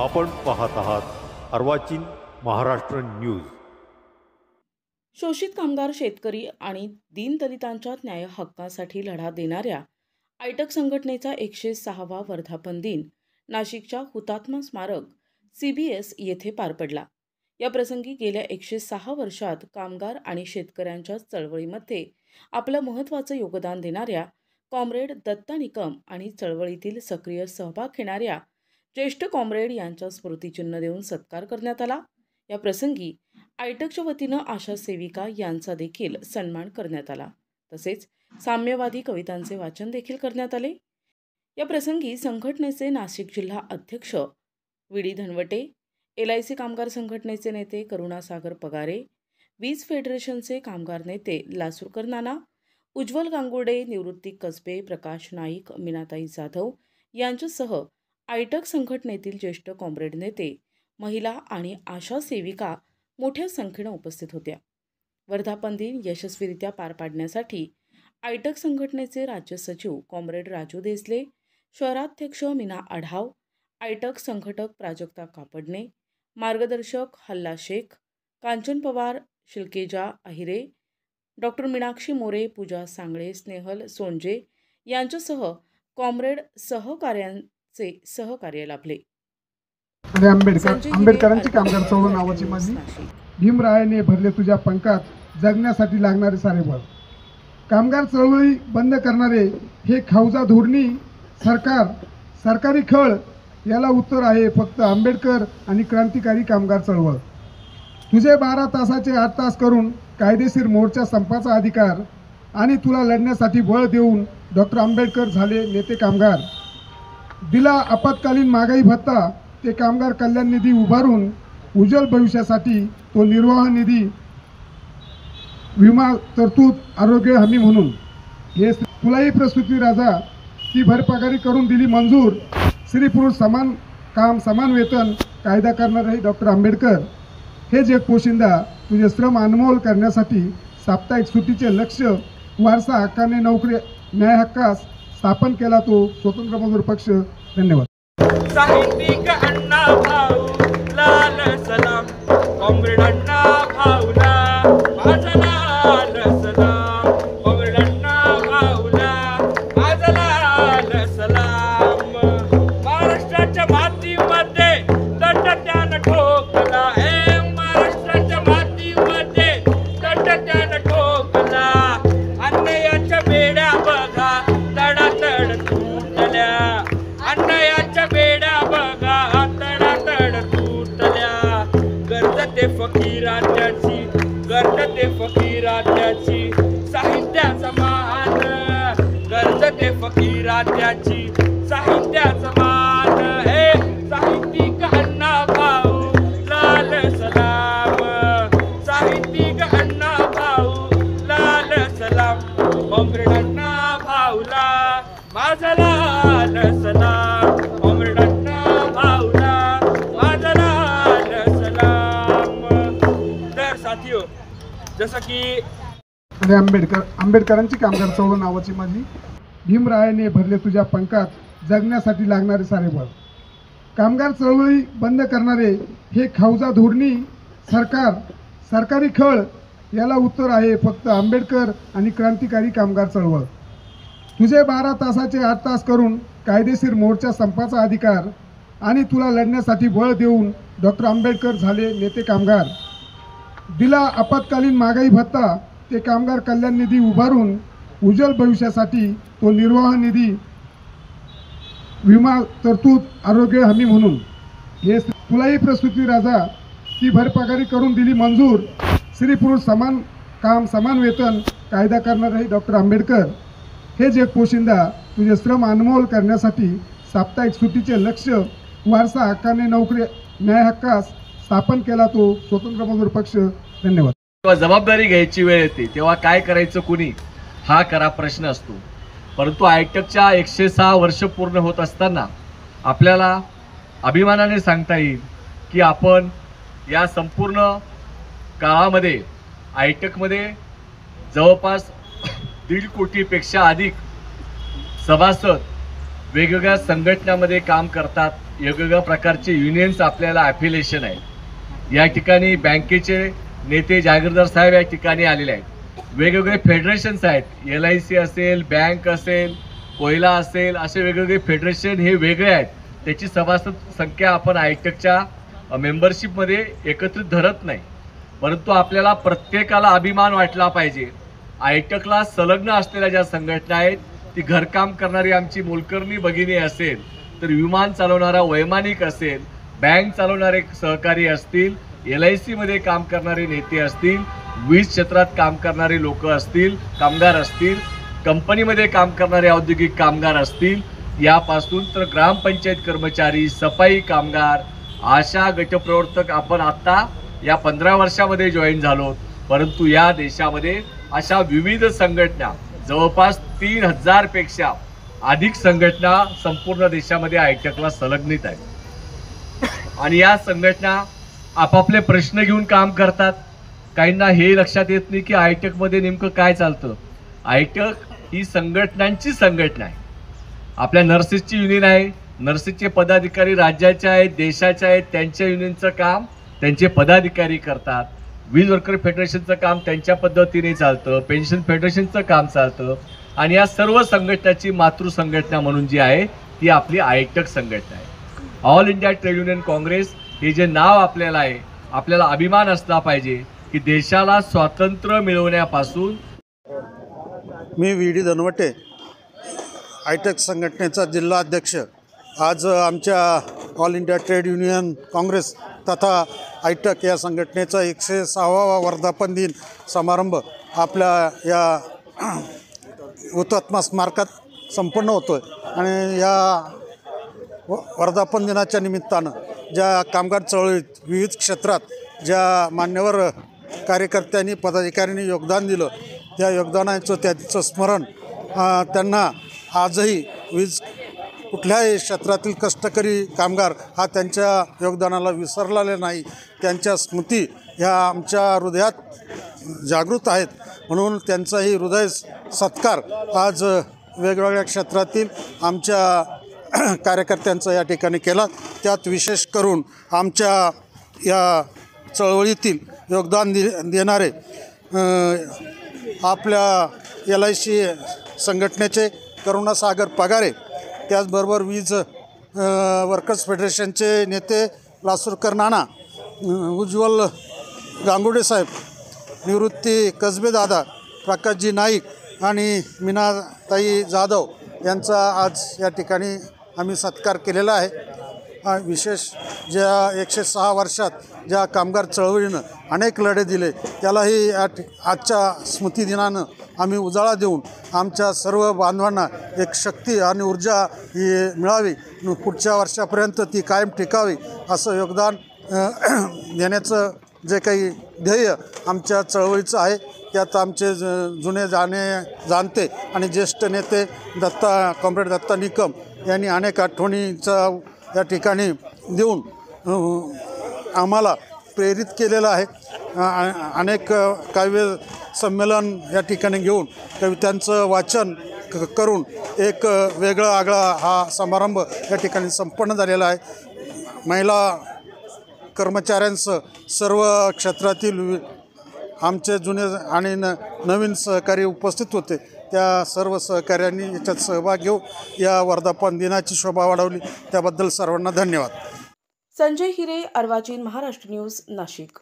आपण पाहत आहात अर्वाचीन महाराष्ट्र न्यूज। शोषित कामगार, शेतकरी आणि दीनदलितांच्या न्याय हक्कासाठी लढा देणाऱ्या आयटक संघटनेचा 106वा वर्धापन दिन नाशिकच्या हुतात्मा स्मारक CBS येथे पार पडला। या प्रसंगी गेल्या 106 वर्षात कामगार आणि शेतकऱ्यांच्या चळवळीमध्ये आपलं महत्त्वाचं योगदान देणाऱ्या कॉम्रेड दत्ता निकम आणि चळवळीतील सक्रिय सहभाग घेणाऱ्या ज्येष्ठ कॉम्रेड यांच्या स्मृतिचिन्ह देऊन सत्कार करण्यात आला। या प्रसंगी आयटकच्या वतीनं आशा सेविका यांचा देखील सन्मान करण्यात आला। तसेच साम्यवादी कवितांचे वाचन देखील करण्यात आले। या प्रसंगी संघटनेचे नाशिक जिल्हा अध्यक्ष VD धनवटे, LIC कामगार संघटनेचे नेते करुणासागर पगारे, वीज फेडरेशनचे कामगार नेते लासूरकर नाना, उज्ज्वल गांगुर्डे, निवृत्ती कसबे, प्रकाश नाईक, मीनाताई जाधव यांच्यासह आयटक संघटनेतील ज्येष्ठ कॉम्रेड नेते, महिला आणि आशा सेविका मोठ्या संख्येने उपस्थित होत्या। वर्धापन दिन यशस्वीरित्या पार पाडण्यासाठी आयटक संघटनेचे राज्य सचिव कॉम्रेड राजू देसले, शहराध्यक्ष मीना आढाव, आयटक संघटक प्राजक्ता कापडणे, मार्गदर्शक हल्ला शेख, कांचन पवार, शिल्केजा अहिरे, डॉक्टर मीनाक्षी मोरे, पूजा सांगळे, स्नेहल सोंजे यांच्यासह कॉम्रेड सहकार्यांचे सहकार्य लाभले। आंबेडकरांची कामगार चळवळ नावाची माझी भीमरायाने भरले तुझ्या पंखात जगण्यासाठी लागणारे सारे बळ। कामगार चळवळी बंद करणारे हे खाऊजा धोरणी सरकारी खळ, याला उत्तर आहे फक्त आंबेडकर आणि क्रांतिकारी कामगार चळवळ। तुझे 12 तासाचे 8 तास करून कायदेशीर मोर्चा संपाचा अधिकार आणि तुला लढण्यासाठी बळ देऊन डॉक्टर आंबेडकर झाले नेते कामगार। दिला आपत्कालीन महागाई भत्ता, ते कामगार कल्याण निधी उभारून उज्ज्वल भविष्यासाठी तो निर्वाह निधी, विमा तरतूद, आरोग्य हमी म्हणून हे तुलाही प्रसूती राजा ती भरपगारी करून दिली मंजूर। स्त्री पुरुष समान काम समान वेतन कायदा करणारे डॉक्टर आंबेडकर हे जग पोशिंदा तुझे श्रम अनमोल करण्यासाठी साप्ताहिक सुट्टीचे लक्ष, वारसा हक्काने नोकरी न्याय हक्कास स्थापन केला तो स्वतंत्र मजूर पक्ष। धन्यवाद। साहित्यिक अण्णा भाऊ लाल सलाम, कॉम्रेड अण्णा भाऊला माझा लाल सलाम, कॉम्रेड अण्णा भाऊला माझा लाल सलाम। महाराष्ट्राच्या मातीमध्ये दंडत्यानं ठोकला, हे महाराष्ट्राच्या मातीमध्ये दंडत्यानं ठोकला। अन्यायाच्या बेड्या बघा तडातड तुटल्या, अन्यायाच्या बेड्या बघा तडातड तुटल्या। गर्जते फकीरात्याची, गर्जते फकीरात्याची साहित्याचा मान, गर्जते फकीरात्याची साहित्याचा मान। हे साहित्यिक अण्णा भाऊ लाल सलाम, साहित्यिक अण्णा भाऊ लाल सलाम, कॉम्रेड अण्णा भाऊला माझा लाल सलाम, कॉम्रेड अण्णा भाऊला माझा लाल सलाम। तर साथियो, जसं की आंबेडकरांची कामगार चळवळ नावाची माझी भीमरायाने भरले तुझ्या पंखात जगण्यासाठी लागणारे सारे बळ। कामगार चळवळी बंद करणारे हे खाऊजा धोरणी सरकारी खळ, याला उत्तर आहे फक्त आंबेडकर आणि क्रांतिकारी कामगार चळवळ। तुझे 12 तासाचे 8 तास करून कायदेशीर मोर्चा संपाचा अधिकार आणि तुला लढण्यासाठी बळ देऊन डॉक्टर आंबेडकर झाले नेते कामगार। दिला आपत्कालीन महागाई भत्ता, ते कामगार कल्याण निधी उभारून उज्ज्वल भविष्यासाठी तो निर्वाह निधी, विमा तरतूद, आरोग्य हमी म्हणून हे तुलाही प्रसूती राजा ती भरपगारी करून दिली मंजूर। स्त्री पुरुष समान काम समान वेतन कायदा करणारे डॉक्टर आंबेडकर हे जग पोशिंदा तुझे श्रम अनमोल करण्यासाठी साप्ताहिक सुट्टीचे लक्ष, वारसा हक्काने नोकरी न्याय हक्कास स्थापन केला तो स्वतंत्र मजूर पक्ष। धन्यवाद। जेव्हा जबाबदारी घ्यायची वेळ येते तेव्हा काय करायचं कुणी, हा खरा प्रश्न असतो। परंतु आयटकच्या 106 वर्ष पूर्ण होत असताना आपल्याला अभिमानाने सांगता येईल की आपण या संपूर्ण काळामध्ये आयटकमध्ये जवळपास 1.5 कोटीपेक्षा अधिक सभासद वेगवेगळ्या संघटनांमध्ये काम करतात, वेगवेगळ्या प्रकारचे युनियन्स आपल्याला ॲफिलिएशन आहे। या ठिकाणी बँकेचे नेते जागीरदार साहेब या ठिकाणी आलेले आहेत। वेगवेगळे फेडरेशन्स आहेत, LIC असेल, बँक असेल, कोयला असेल, असे वेगवेगळे फेडरेशन हे वेगळे आहेत। त्याची सभासद संख्या आपण आयटकच्या मेंबरशिपमध्ये एकत्रित धरत नाही, परंतु आपल्याला प्रत्येकाला अभिमान वाटला पाहिजे। आयटकला संलग्न असलेल्या ज्या संघटना आहेत, ती घरकाम करणारी आमची मोलकरणी भगिनी असेल, तर विमान चालवणारा वैमानिक असेल, बँक चालवणारे सहकारी असतील, LIC मध्ये काम करणारे नेते असतील, वीज क्षेत्रात काम करणारे लोक असतील, कामगार असतील, कंपनीमध्ये काम करणारे औद्योगिक कामगार असतील, यापासून तर ग्रामपंचायत कर्मचारी, सफाई कामगार, आशा गटप्रवर्तक आपण आत्ता या 15 वर्षामध्ये जॉईन झालो। परंतु या देशामध्ये अशा विविध संघटना, जवळपास 3000 पेक्षा अधिक संघटना संपूर्ण देशामध्ये आयटकला संलग्नित आहेत। आणि या संघटना आपापले प्रश्न घेऊन काम करतात। काहींना हे लक्षात येत नाही की आयटकमध्ये नेमकं काय चालतं। आयटक ही संघटनांची संघटना आहे। आपल्या नर्सेसची युनियन आहे, नर्सेसचे पदाधिकारी राज्याचे आहेत, देशाचे आहेत, त्यांच्या युनियनचं काम त्यांचे पदाधिकारी करतात। वीज वर्कर फेडरेशनचं काम त्यांच्या पद्धतीने चालतं, पेन्शन फेडरेशनचं काम चालतं, आणि या सर्व संघटनाची मातृ संघटना म्हणून जी आहे ती आपली आयटक संघटना आहे। All India trade union Congress हे जे नाव आपल्याला आहे, आपल्याला अभिमान असला पाहिजे की देशाला स्वातंत्र्य मिळवण्यापासून मी VD धनवटे, आयटक संघटनेचा जिल्हा अध्यक्ष। आज आमच्या all India trade union Congress तथा आयटक या संघटनेचा 106वा वर्धापन दिन समारंभ आपल्या या हुतात्मा स्मारकात संपन्न होतो आहे। आणि या वर्धापन दिनाच्या निमित्तानं ज्या कामगार चळवळीत विविध क्षेत्रात ज्या मान्यवर कार्यकर्त्यांनी, पदाधिकाऱ्यांनी योगदान दिलं, त्या योगदानाचं त्याचं स्मरण त्यांना आजही वीज कुठल्याही क्षेत्रातील कष्टकरी कामगार हा त्यांच्या योगदानाला विसरलेला नाही, त्यांच्या स्मृती ह्या आमच्या हृदयात जागृत आहेत। म्हणून त्यांचाही हृदय सत्कार आज वेगवेगळ्या क्षेत्रातील आमच्या कार्यकर्त्यांचा या ठिकाणी केला। त्यात विशेष करून आमच्या या चळवळीतील योगदान देणारे आपल्या LIC संघटनेचे करुणासागर पगारे, त्याचबरोबर वीज वर्कर्स फेडरेशनचे नेते लासूरकर नाना, उज्ज्वल गांगुडे साहेब, निवृत्ती कसबे दादा, प्रकाशजी नाईक आणि मीनाताई जाधव यांचा आज या ठिकाणी आम्ही सत्कार केलेला आहे। विशेष ज्या 106 वर्षात ज्या कामगार चळवळीनं अनेक लढे दिले, त्यालाही आजच्या स्मृतिदिनानं आम्ही उजाळा देऊन आमच्या सर्व बांधवांना एक शक्ती आणि ऊर्जा ही मिळावी, पुढच्या वर्षापर्यंत ती कायम टिकावी, असं योगदान देण्याचं जे काही ध्येय आमच्या चळवळीचं आहे, त्यात आमचे जुने जाणते आणि ज्येष्ठ नेते कॉम्रेड दत्ता निकम यांनी अनेक आठवणीचा या ठिकाणी देऊन आम्हाला प्रेरित केलेलं आहे। अनेक काव्य संमेलन या ठिकाणी घेऊन कवितांचं वाचन करून एक वेगळा आगळा हा समारंभ या ठिकाणी संपन्न झालेला आहे। महिला कर्मचाऱ्यांसह सर्व क्षेत्रातील आमचे जुने आणि नवीन सहकारी उपस्थित होते, त्या सर्व सहकाऱ्यांनी याच्यात सहभाग घेऊन या वर्धापन दिनाची शोभा वाढवली, त्याबद्दल सर्वांना धन्यवाद। संजय हिरे, अर्वाचीन, महाराष्ट्र न्यूज, नाशिक।